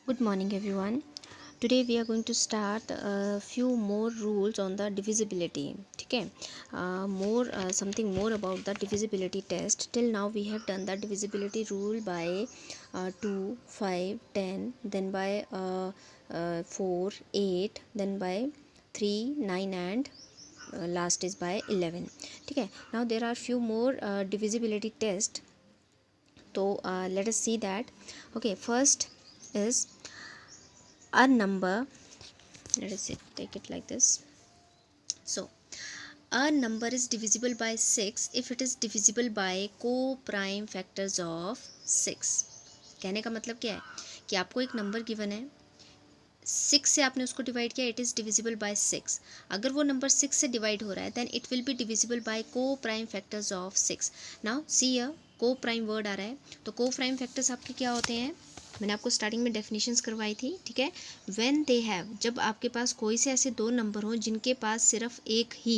Good morning, everyone. Today we are going to start a few more rules on the divisibility. ठीक है, something more about the divisibility test. Till now we have done the divisibility rule by 2, 5, 10, then by 4, 8, then by 3, 9 and last is by 11. ठीक है, now there are few more divisibility test. So let us see that. Okay, first is a number. Let us say, take it like this. So a number is divisible by 6 if it is divisible by co-prime factors of 6. कहने का मतलब क्या है कि आपको एक number given है, 6 से आपने उसको डिवाइड किया, इट इज़ डिविजिबल बाय 6. अगर वो नंबर 6 से डिवाइड हो रहा है then it will be divisible by को prime factors of 6. Now see here coprime word आ रहा है, तो को प्राइम फैक्टर्स आपके क्या होते हैं, मैंने आपको स्टार्टिंग में डेफिनेशंस करवाई थी. ठीक है, व्हेन दे हैव, जब आपके पास कोई से ऐसे दो नंबर हो जिनके पास सिर्फ एक ही,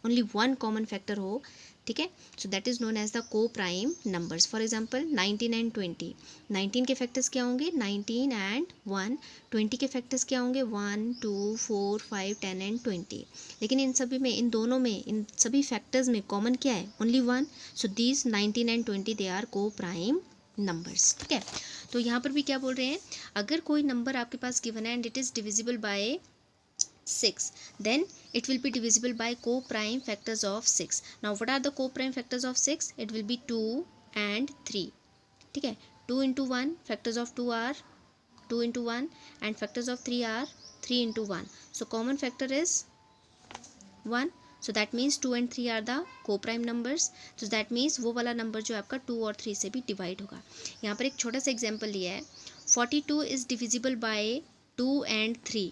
ओनली वन कॉमन फैक्टर हो. ठीक है, so that is known as the coprime numbers. For example 19 and 20. 19 के फैक्टर्स क्या होंगे, 19 एंड 1. 20 के फैक्टर्स क्या होंगे, 1, 2, 4, 5, 10 एंड 20. लेकिन इन सभी में, इन दोनों में, इन सभी फैक्टर्स में कॉमन क्या है, only one. So these 19 and 20 they are coprime numbers. ठीक है, तो यहाँ पर भी क्या बोल रहे हैं, अगर कोई नंबर आपके पास गिवन है and it is divisible by 6, then it will be divisible by co-prime factors of 6. Now what are the co-prime factors of 6? It will be 2 and 3. ठीक है, 2 into 1, factors of 2 are 2 into 1 and factors of 3 are 3 into 1. So common factor is 1. So that means 2 and 3 are the co-prime numbers. So that means वो वाला number जो आपका 2 और 3 से भी divide होगा. यहाँ पर एक छोटा सा एग्जाम्पल लिया है, 42 is divisible by 2 and 3.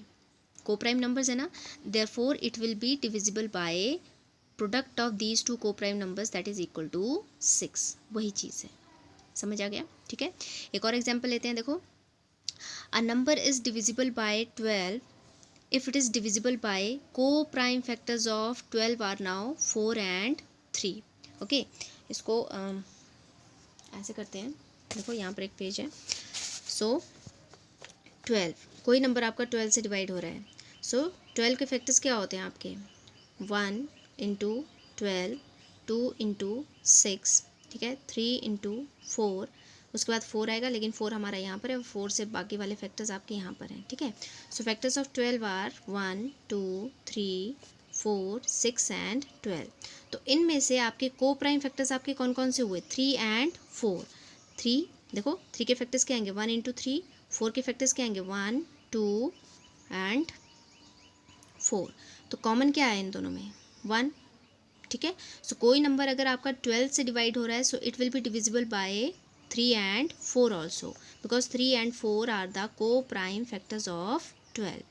को प्राइम नंबर्स है ना, therefore it will be divisible by product of these two coprime numbers that is equal to 6. वही चीज़ है, समझ आ गया. ठीक है, एक और एग्जांपल लेते हैं. देखो, a number is divisible by 12 if it is divisible by को prime factors of 12 are now 4 and 3. Okay, इसको ऐसे करते हैं. देखो यहाँ पर एक पेज है. सो 12, कोई नंबर आपका 12 से डिवाइड हो रहा है. सो 12 के फैक्टर्स क्या होते हैं आपके, 1 इंटू 12, 2 इंटू 6. ठीक है, 3 इंटू 4, उसके बाद 4 आएगा, लेकिन 4 हमारा यहाँ पर है, 4 से बाकी वाले फैक्टर्स आपके यहाँ पर हैं. ठीक है, so factors of 12 are 1, 2, 3, 4, 6 and 12. तो इनमें से आपके को प्राइम फैक्टर्स आपके कौन कौन से हुए, 3 एंड 4. 3, देखो 3 के फैक्टर्स क्या आएंगे, 1 इंटू 3. 4 के फैक्टर्स क्या आएंगे, 1, 2 एंड 4. तो कॉमन क्या है इन दोनों में, 1. ठीक है, सो कोई नंबर अगर आपका 12 से डिवाइड हो रहा है, so it will be divisible by 3 and 4 also, because 3 and 4 are the को प्राइम फैक्टर्स ऑफ 12.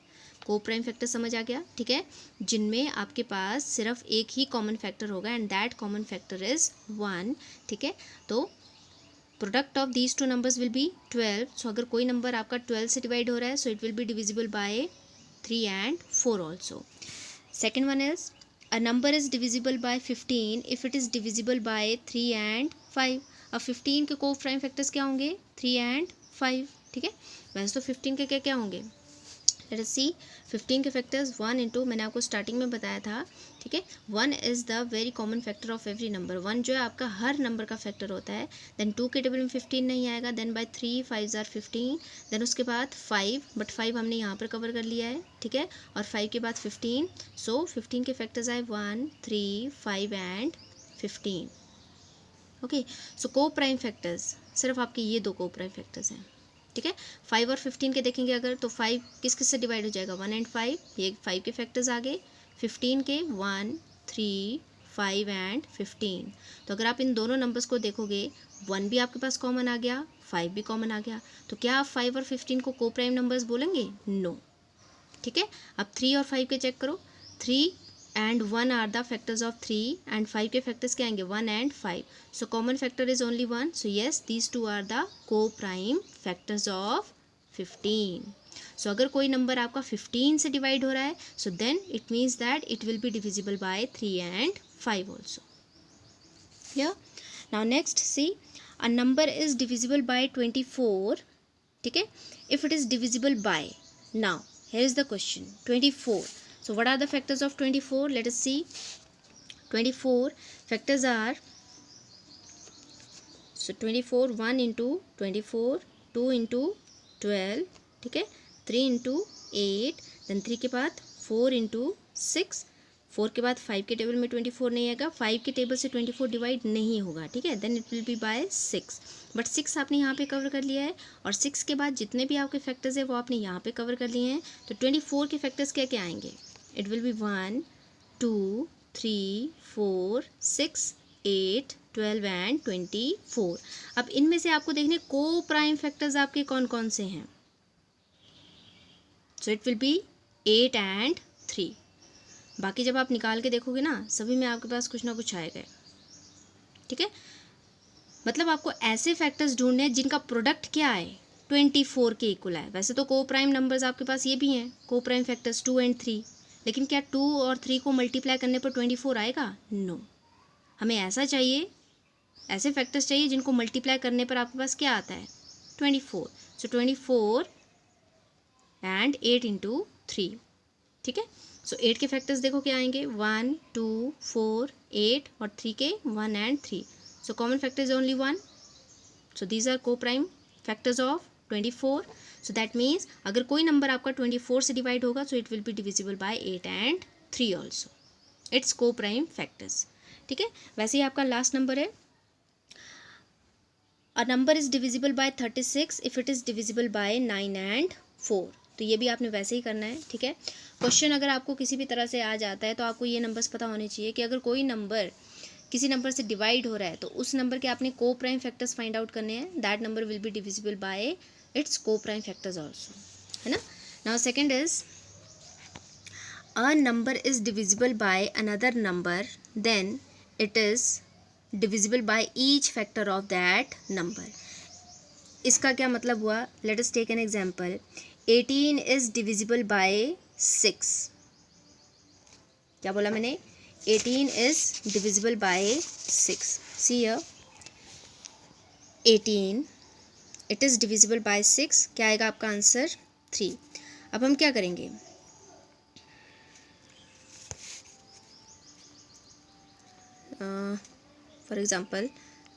को प्राइम फैक्टर समझ आ गया. ठीक है, जिनमें आपके पास सिर्फ एक ही कॉमन फैक्टर होगा and that common factor is 1. ठीक है, तो product of these two numbers will be 12. सो अगर कोई नंबर आपका 12 से डिवाइड हो रहा है, so it will be divisible by 3 and 4 also. Second one is a number is divisible bye 15 if it is divisible by 3 and 5. अब 15 के को प्राइम फैक्टर्स क्या होंगे, 3 एंड 5. ठीक है, वैसे तो 15 के क्या क्या होंगे, लेट अस सी. 15 के फैक्टर्स 1 इंटू, मैंने आपको स्टार्टिंग में बताया था. ठीक है, 1 is the very common factor of every number. 1 जो है आपका हर नंबर का फैक्टर होता है. देन 2 के टेबल में 15 नहीं आएगा. Then bye 3, 5 are 15. देन उसके बाद 5, बट 5 हमने यहाँ पर कवर कर लिया है. ठीक है, और 5 के बाद 15. सो 15 के फैक्टर्स आए 1, 3, 5 एंड 15. ओके, सो को प्राइम फैक्टर्स सिर्फ आपके ये दो को प्राइम फैक्टर्स हैं. ठीक है, 5 और 15 के देखेंगे अगर, तो 5 किस किस से डिवाइड हो जाएगा, 1 एंड 5. ये 5 के फैक्टर्स आ गए. 15 के 1, 3, 5 एंड 15. तो अगर आप इन दोनों नंबर्स को देखोगे, 1 भी आपके पास कॉमन आ गया, 5 भी कॉमन आ गया. तो क्या आप 5 और 15 को को प्राइम नंबर्स बोलेंगे, नो. ठीक है, अब 3 और 5 के चेक करो. 3 and 1 are the factors of 3 and 5 के factors क्या आएंगे, 1 and 5. So common factor is only 1. So yes, these two are the co-prime factors of 15. So अगर कोई नंबर आपका 15 से डिवाइड हो रहा है, so then it means that it will be divisible by 3 and 5 also. Clear? Now next, see, a number is divisible by 24 ठीक है. If it is divisible by, now here is the question 24. So what are the factors of 24? Let us see. 24 factors are, so 24 1 into 24, 2 into 12, ठीक है, 3 into 8, then 3 के बाद 4 into 6, 4 के बाद 5 के table में 24 नहीं आएगा, 5 के टेबल से 24 डिवाइड नहीं होगा, ठीक है, then it will be by 6. But 6 आपने यहाँ पे कवर कर लिया है, और 6 के बाद जितने भी आपके फैक्टर्स है वो आपने यहाँ पे कवर कर लिए हैं. तो 24 के फैक्टर्स क्या क्या आएंगे? It will B 1 2 3 4 6 8 12 and 24. अब इनमें से आपको देखने को प्राइम फैक्टर्स आपके कौन कौन से हैं. सो इट विल बी 8 एंड 3. बाकी जब आप निकाल के देखोगे ना, सभी में आपके पास कुछ ना कुछ आएगा, ठीक है. मतलब आपको ऐसे फैक्टर्स ढूंढने हैं जिनका प्रोडक्ट क्या है, 24 के इक्वल है. वैसे तो को प्राइम नंबर्स आपके पास ये भी हैं, को प्राइम फैक्टर्स 2 एंड 3, लेकिन क्या 2 और 3 को मल्टीप्लाई करने पर 24 आएगा? नो. हमें ऐसा चाहिए, ऐसे फैक्टर्स चाहिए जिनको मल्टीप्लाई करने पर आपके पास क्या आता है, 24. सो 24 एंड 8 इंटू 3, ठीक है. सो 8 के फैक्टर्स देखो क्या आएंगे, 1 2 4 8, और 3 के 1 and 3. So common factor is only 1. So these are को prime factors of 24. So that means अगर कोई नंबर आपका 24 से डिवाइड होगा, so it will be divisible by 8 and 3 also. It's को प्राइम फैक्टर्स, ठीक है. वैसे ही आपका लास्ट नंबर है, a number is divisible by 36 if it is divisible by 9 and 4. तो ये भी आपने वैसे ही करना है, ठीक है. क्वेश्चन अगर आपको किसी भी तरह से आ जाता है तो आपको ये नंबर्स पता होने चाहिए कि अगर कोई नंबर किसी नंबर से डिवाइड हो रहा है तो उस नंबर के आपने को प्राइम फैक्टर्स फाइंड आउट करने हैं. That number will be divisible by its को प्राइम फैक्टर्स ऑल्सो, है ना. Now second is, a number is divisible by another number, then it is divisible by each factor of that number. इसका क्या मतलब हुआ? Let us take an example. 18 is divisible by 6. क्या बोला मैंने? 18 is divisible by 6. See here, 18 it is divisible by 6. क्या आएगा आपका आंसर? 3. अब हम क्या करेंगे, फॉर एग्जांपल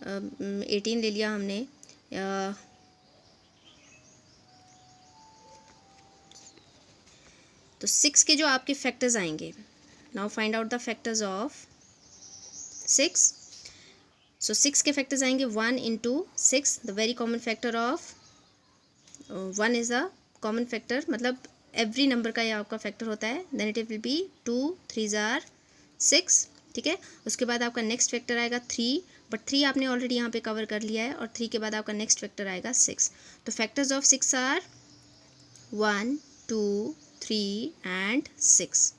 18 ले लिया हमने, तो 6 के जो आपके फैक्टर्स आएंगे, now find out the factors of 6. So 6 के फैक्टर्स आएंगे 1 into 6, the very common factor of 1 is a common factor, मतलब एवरी नंबर का ये आपका फैक्टर होता है. Then it will be 2 3 are 6, ठीक है. उसके बाद आपका नेक्स्ट फैक्टर आएगा 3, बट 3 आपने ऑलरेडी यहाँ पे कवर कर लिया है, और 3 के बाद आपका नेक्स्ट फैक्टर आएगा 6. तो फैक्टर्स ऑफ 6 आर 1 2 3 एंड 6.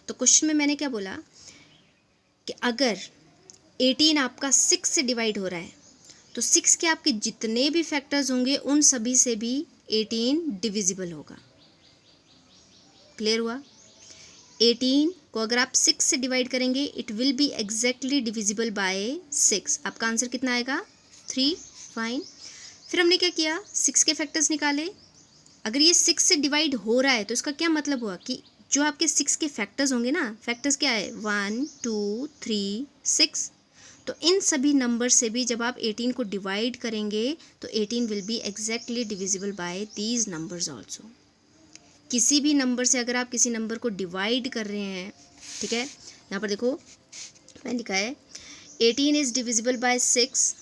तो क्वेश्चन में मैंने क्या बोला कि अगर 18 आपका 6 से डिवाइड हो रहा है तो 6 के आपके जितने भी फैक्टर्स होंगे उन सभी से भी 18 डिविजिबल होगा. क्लियर हुआ? 18 को अगर आप 6 से डिवाइड करेंगे it will B exactly divisible by 6. आपका आंसर कितना आएगा? 3. फाइन. फिर हमने क्या किया, 6 के फैक्टर्स निकाले. अगर ये 6 से डिवाइड हो रहा है तो इसका क्या मतलब हुआ कि जो आपके 6 के फैक्टर्स होंगे ना, फैक्टर्स क्या है, 1 2 3 6. तो इन सभी नंबर से भी जब आप 18 को डिवाइड करेंगे तो 18 will be exactly divisible by these numbers also. किसी भी नंबर से अगर आप किसी नंबर को डिवाइड कर रहे हैं, ठीक है, यहाँ पर देखो मैंने लिखा है 18 is divisible by 6,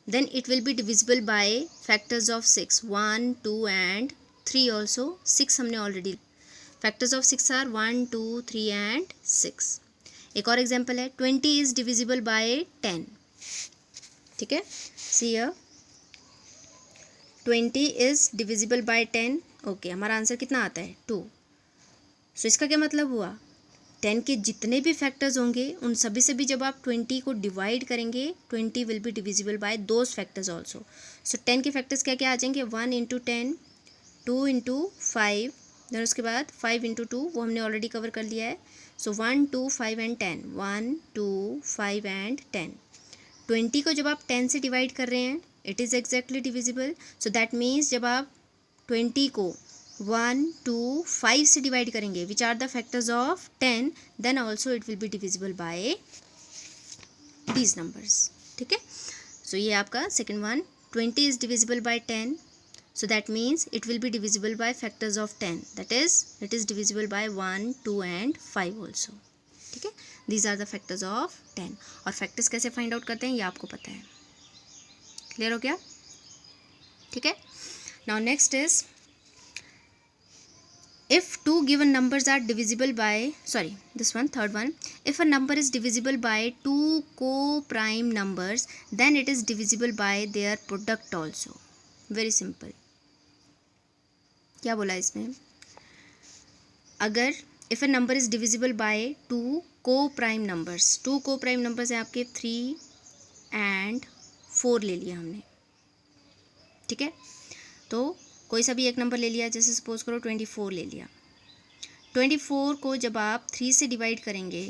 then it will be divisible by factors of 6 1 2 and 3 also. 6 हमने already, factors of 6 are 1 2 3 and 6. एक और एग्जाम्पल है 20 इज डिविजिबल बाय 10, ठीक है. See here 20 is divisible bye 10. Okay, हमारा आंसर कितना आता है? 2. सो इसका क्या मतलब हुआ, 10 के जितने भी फैक्टर्स होंगे उन सभी से भी जब आप 20 को डिवाइड करेंगे 20 will be divisible by those factors also. So 10 के फैक्टर्स क्या क्या आ जाएंगे, 1 इंटू 10, 2 इंटू 5, देन उसके बाद 5 इंटू 2 वो हमने ऑलरेडी कवर कर लिया है. सो 1 2 5 एंड 10, 1 2 5 एंड 10. 20 को जब आप 10 से डिवाइड कर रहे हैं it is exactly divisible. So that means जब आप 20 को 1, 2, 5 से डिवाइड करेंगे, which are the factors of 10, then also it will be divisible by these numbers. ठीक है, सो ये आपका second one. 20 is divisible by 10, so that means it will be divisible by factors of 10, that is it is divisible by 1, 2 and 5 also. ठीक है, these are the factors of 10. और factors कैसे find out करते हैं ये आपको पता है. क्लियर हो गया? ठीक है. Now next is, if two given numbers are divisible by, sorry, this one, third one, if a number is divisible by two co-prime numbers, then it is divisible by their product also. Very simple. क्या बोला इसमें? अगर if a number is divisible by two co-prime numbers, two co-prime numbers हैं आपके 3 and 4 ले लिया हमने. ठीक है, तो कोई सा भी एक नंबर ले लिया, जैसे सपोज करो 24 ले लिया. 24 को जब आप 3 से डिवाइड करेंगे,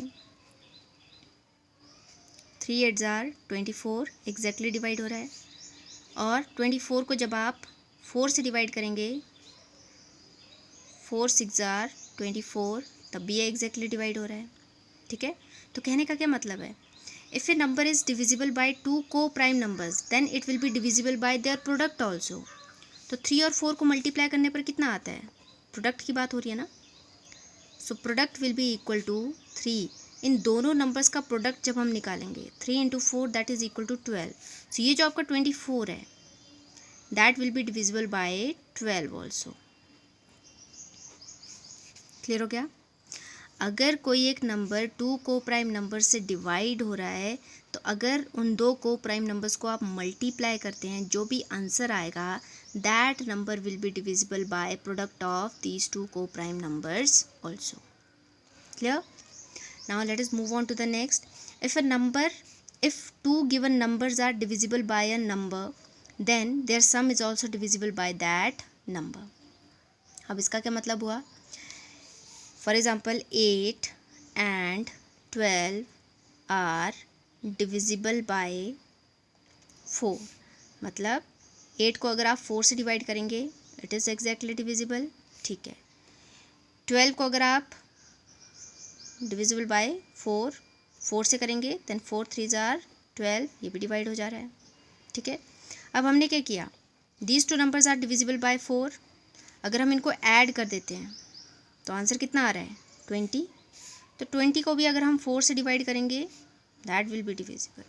3 8 जार 24 एग्जैक्टली डिवाइड हो रहा है. और 24 को जब आप 4 से डिवाइड करेंगे, 4 6 जार 24, तब भी ये एग्जैक्टली डिवाइड हो रहा है. ठीक है, तो कहने का क्या मतलब है? If a number is divisible by two coprime numbers, then it will be divisible by their product also. तो 3 और 4 को मल्टीप्लाई करने पर कितना आता है? प्रोडक्ट की बात हो रही है ना. So product will be equal to 3. इन दोनों नंबर्स का प्रोडक्ट जब हम निकालेंगे, 3 × 4 दैट इज इक्वल टू 12. सो ये जो आपका 24 है, that will be divisible by 12 also. Clear हो गया? अगर कोई एक नंबर टू को प्राइम नंबर से डिवाइड हो रहा है, तो अगर उन दो को प्राइम नंबर्स को आप मल्टीप्लाई करते हैं, जो भी आंसर आएगा, that number will be divisible by product of these two coprime numbers also. Clear? Now let us move on to the next. If two given numbers are divisible by a number, then their sum is also divisible by that number. अब इसका क्या मतलब हुआ? For example 8 and 12 are divisible by 4. मतलब 8 को अगर आप 4 से डिवाइड करेंगे, इट इज़ एग्जैक्टली डिविजिबल. ठीक है, 12 को अगर आप डिविजिबल बाय 4 से करेंगे, देन 4 3 जार 12, ये भी डिवाइड हो जा रहा है. ठीक है, अब हमने क्या किया? These two numbers are divisible by 4. अगर हम इनको ऐड कर देते हैं, तो आंसर कितना आ रहा है? 20. तो 20 को भी अगर हम 4 से डिवाइड करेंगे, दैट विल बी डिविजिबल.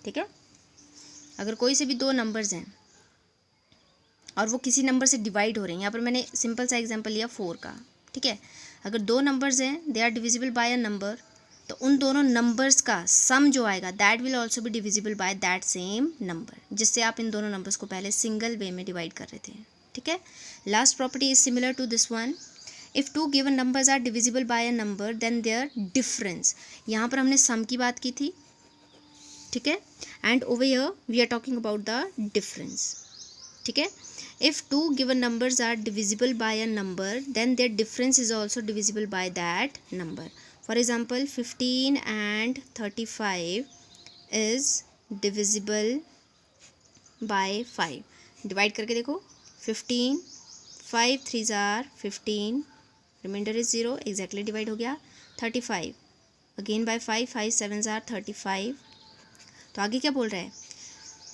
ठीक है, अगर कोई से भी दो नंबर्स हैं और वो किसी नंबर से डिवाइड हो रहे हैं, यहाँ पर मैंने सिंपल सा एग्जांपल लिया 4 का. ठीक है, अगर दो नंबर्स हैं, they are divisible by a number, तो उन दोनों नंबर्स का सम जो आएगा, that will also be divisible by that same number, जिससे आप इन दोनों नंबर्स को पहले सिंगल वे में डिवाइड कर रहे थे. ठीक है, last property is similar to this one. If two given numbers are divisible by a number, then their difference. यहाँ पर हमने सम की बात की थी. ठीक है, and over here we are talking about the difference. ठीक है, if two given numbers are divisible by a number, then their difference is also divisible by that number. For example 15 and 35 is divisible by 5. Divide करके देखो, 15, 5 3 जार 15, reminder is 0, exactly divide हो गया. 35 again bye 5, 5 7 jar 35. तो आगे क्या बोल रहा है?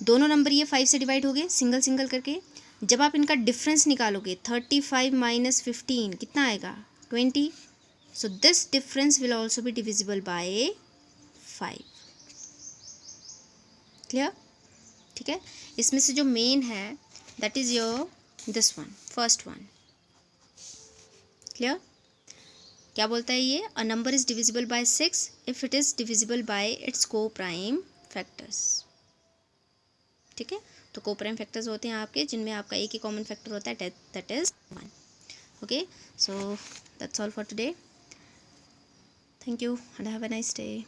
दोनों नंबर ये 5 से डिवाइड हो गए सिंगल सिंगल करके. जब आप इनका डिफरेंस निकालोगे, 35 माइनस 15 कितना आएगा? 20. So this difference will also be divisible by 5. Clear? ठीक है, इसमें से जो मेन है, that is your this one, first one. Clear? क्या बोलता है ये? अ number is divisible by 6 if it is divisible by its को प्राइम फैक्टर्स. ठीक है, तो को प्राइम फैक्टर्स होते हैं आपके, जिनमें आपका एक ही कॉमन फैक्टर होता है, that is 1. Okay, so that's all for today. Thank you and have a nice day.